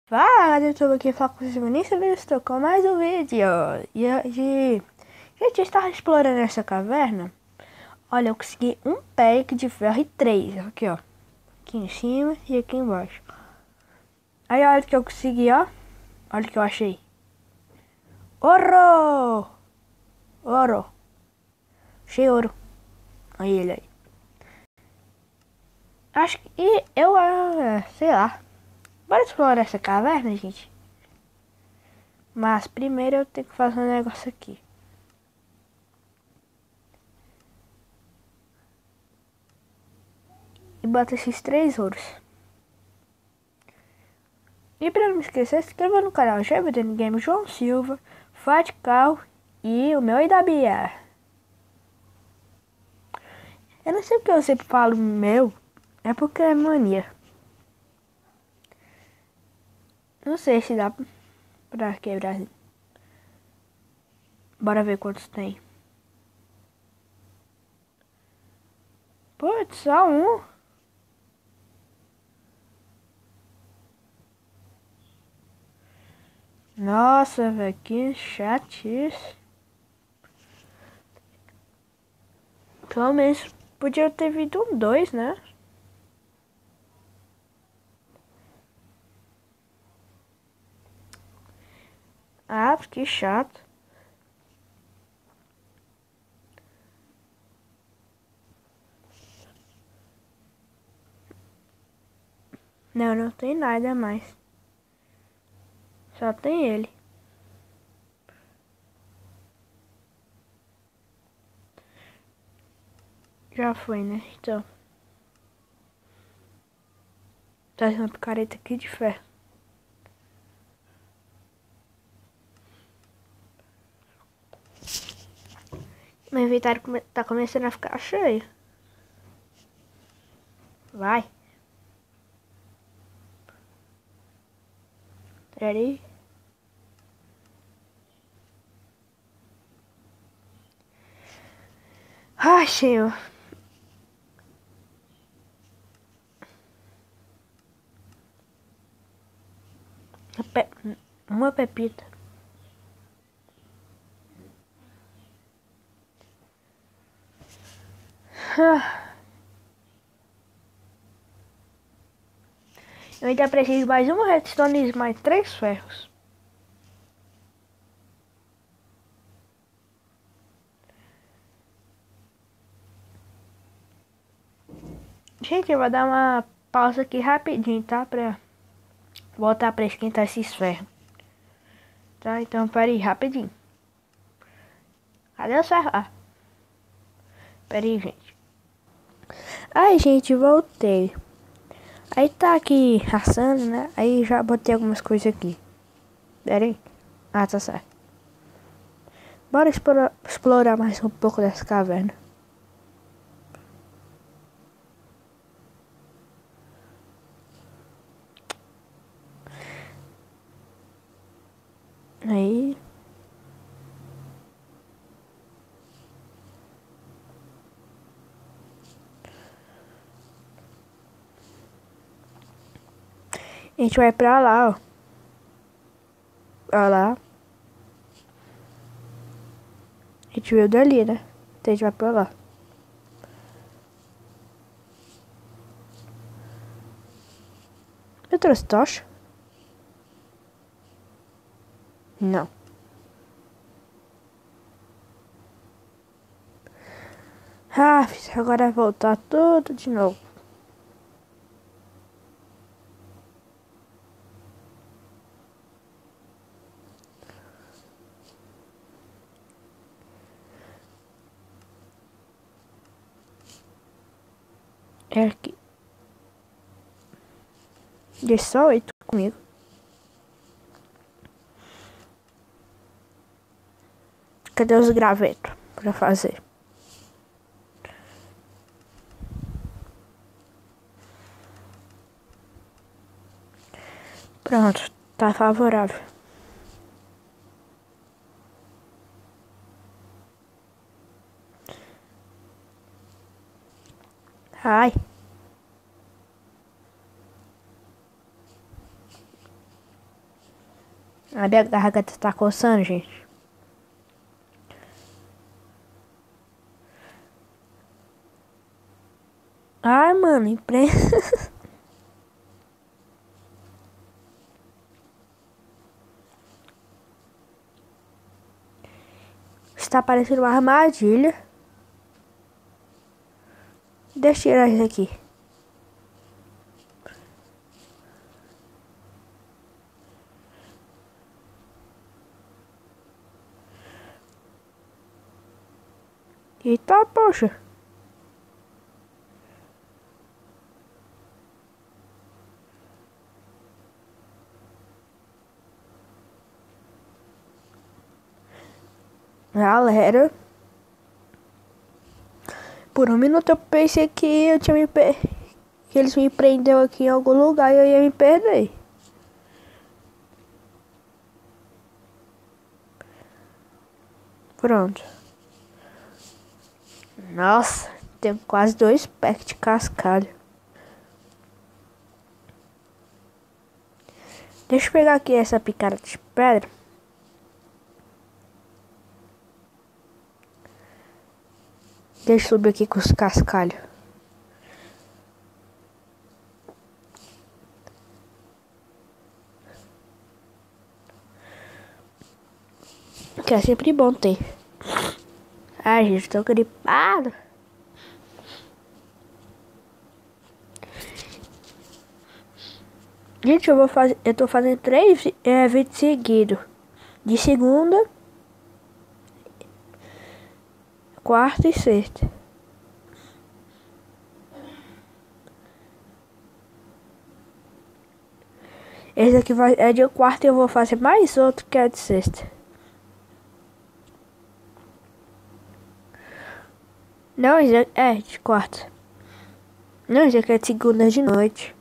Fala, galera, eu tô aqui falar com vocês, Vinícius, estou com mais um vídeo. E hoje, gente, eu estava explorando essa caverna. Olha, eu consegui um pack de ferro e 3, aqui ó, aqui em cima e aqui embaixo. Aí olha o que eu consegui, ó, olha o que eu achei. Ouro! Ouro! Achei ouro. Aí ele aí. Acho que, sei lá. Bora explorar essa caverna, gente. Mas primeiro eu tenho que fazer um negócio aqui. E bota esses 3 ouros. E pra não me esquecer, se inscreva no canal GBDN Game João Silva, Fatical e o meu e da Bia. Eu não sei porque eu sempre falo meu, é porque é mania. Não sei se dá pra quebrar. Bora ver quantos tem. Putz, só um. Nossa, velho, que chatice. Pelo menos podia ter vindo um 2, né? Ah, que chato. Não, não tem nada mais. Só tem ele. Já foi, né? Então. Tá uma picareta aqui de ferro. Meu inventário tá começando a ficar cheio. Vai. Ready? Ai, cheio. Uma pepita. Eu ainda preciso de mais uma redstone e mais 3 ferros. Gente, eu vou dar uma pausa aqui rapidinho, tá? Pra voltar pra esquentar esses ferros. Tá? Então, pera aí, rapidinho. Cadê os ferros? Ah, pera aí, gente. Ai, gente, voltei. Aí tá aqui assando, né? Aí já botei algumas coisas aqui. Pera aí. Ah, tá certo. Bora explorar mais um pouco dessa caverna. Aí. A gente vai pra lá, ó. Olha lá. A gente veio dali, né? Então a gente vai pra lá. Eu trouxe tocha? Não. Ah, agora vai voltar tudo de novo. É aqui. Deixa só 8 comigo. Cadê os gravetos pra fazer? Pronto, tá favorável. Ai. A minha garganta tá coçando, gente. Ai, mano, imprensa. Está parecendo uma armadilha. Deixa eu tirar isso aqui. Eita, poxa. Galera, por um minuto eu pensei que eu tinha que eles me prenderam aqui em algum lugar e eu ia me perder. Pronto. Nossa, tenho quase 2 packs de cascalho. Deixa eu pegar aqui essa picada de pedra. Deixa eu subir aqui com os cascalhos. Que é sempre bom ter. Ai, gente, tô gripado. Gente, eu tô fazendo 3 vídeos seguidos. De segunda, quarta e sexta. Esse aqui é de quarta e eu vou fazer mais outro que é de sexta. Não, esse é de quarta. Não, esse aqui é de segunda de noite.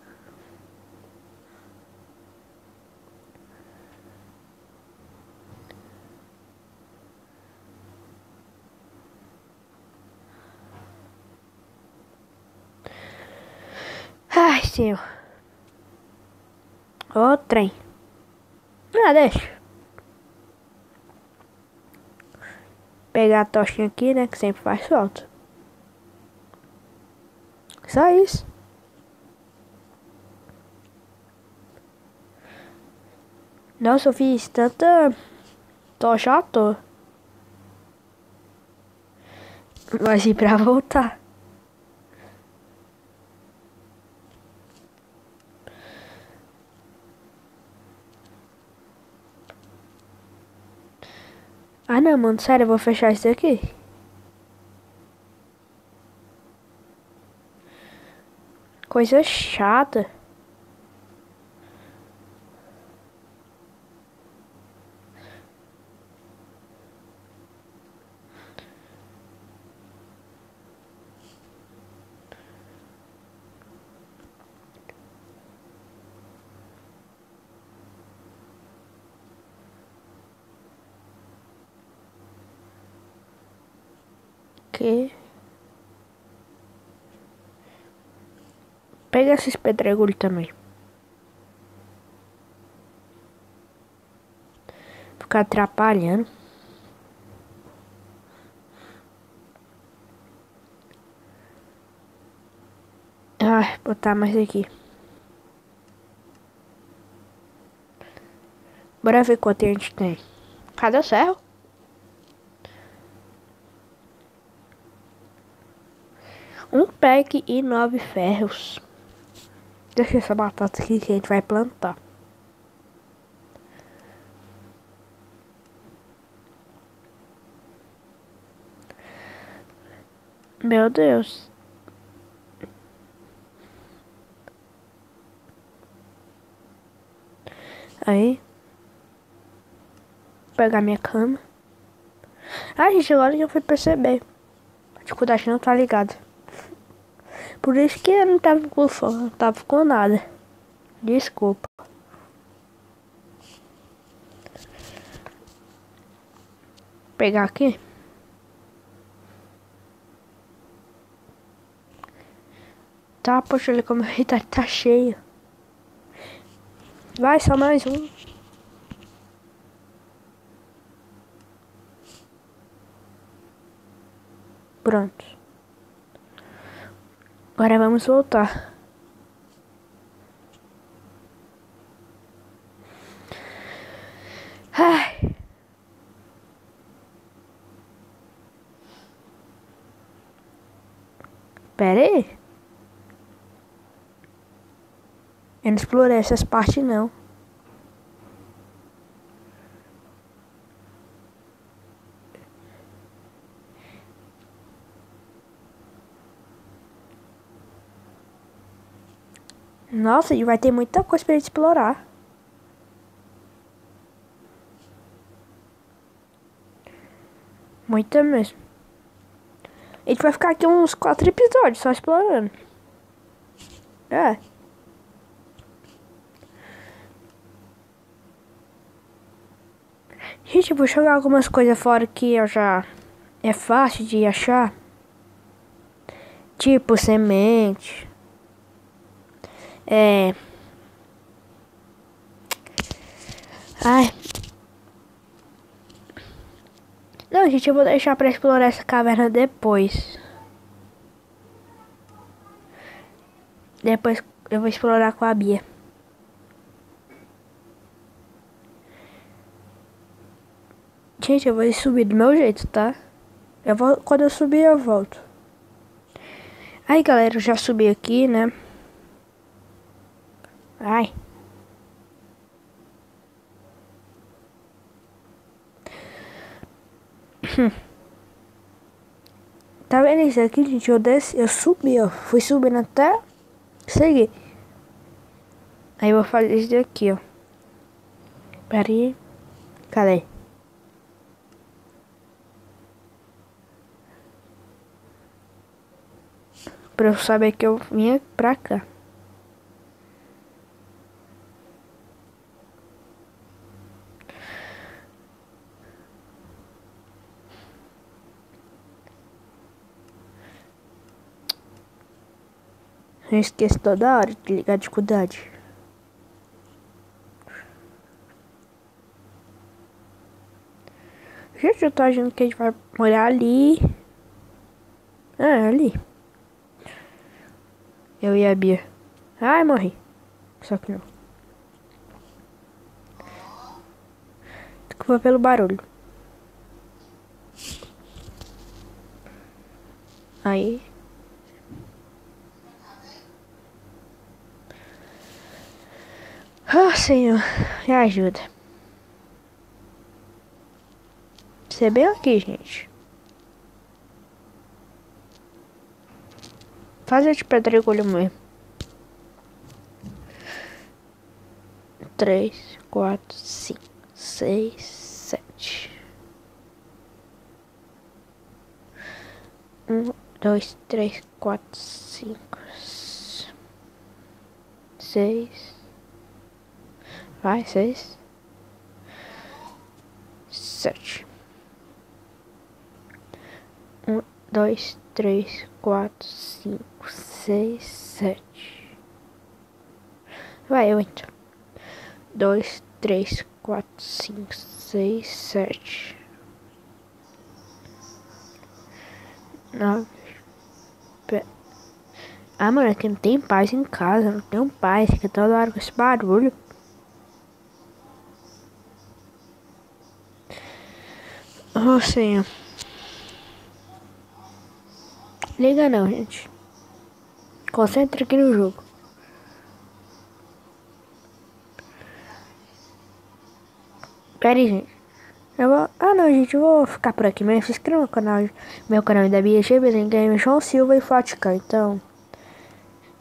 Ai, senhor. Ô, trem. Ah, deixa. Pegar a tochinha aqui, né, que sempre faz falta. Só isso. Nossa, eu fiz tanta tocha à toa. Mas e pra voltar? Ah, não, mano, sério, eu vou fechar isso aqui. Coisa chata. Que... Pega esses pedregulhos também. Ficar atrapalhando. Ai, botar mais aqui. Bora ver quanto a gente tem. Cadê o ferro? Um pack e 9 ferros. Deixa essa batata aqui que a gente vai plantar. Meu Deus. Aí. Vou pegar minha cama. Ah, gente, agora que eu fui perceber. A dificuldade não tá ligada. Por isso que eu não tava com fome, não tava com nada. Desculpa. Vou pegar aqui. Tá, poxa, olha como tá cheio. Vai, só mais um. Pronto. Agora vamos voltar. Ai. Pera aí. Eu não explorei essas partes não. Nossa, e vai ter muita coisa pra gente explorar. Muita mesmo. A gente vai ficar aqui uns 4 episódios só explorando. É. Gente, eu vou jogar algumas coisas fora que eu já... É fácil de achar. Tipo semente. Ai. Não, gente, eu vou deixar pra explorar essa caverna depois. Depois eu vou explorar com a Bia. Gente, eu vou subir do meu jeito, tá? Quando eu subir, eu volto. Aí, galera, eu já subi aqui, né? Ai. Tá vendo isso aqui, gente? Eu desci, eu subi, ó. Fui subindo até seguir. Aí eu vou fazer isso daqui, ó. Pera aí. Cadê? Pra eu saber que eu vinha pra cá. Eu esqueço toda hora de ligar a dificuldade. Gente, eu tô achando que a gente vai morar ali. Ah, ali. Eu e a Bia. Ai, morri. Só que não. Desculpa pelo barulho. Aí. Oh, Senhor, me ajuda. Você é bem aqui, gente. Faz de pedregulho mesmo. 3, 4, 5, 6, 7. 1, 2, 3, 4, 5, 6. Vai, 6, 7. 1, 2, 3, 4, 5, 6, 7. Vai, eu entro. 2, 3, 4, 5, 6, 7. 9. Ah, mano, aqui não tem paz em casa. Não tem paz. Fica toda hora com esse barulho. Oh, Senhor. Liga não, gente. Concentra aqui no jogo. Pera aí, gente. Ah, não, gente. Eu vou ficar por aqui mesmo. Se inscreva no canal. Meu canal é da Bia Chebelin Game, João Silva e Fatica. Então,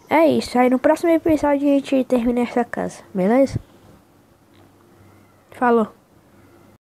é isso. Aí no próximo episódio a gente termina essa casa. Beleza? Falou.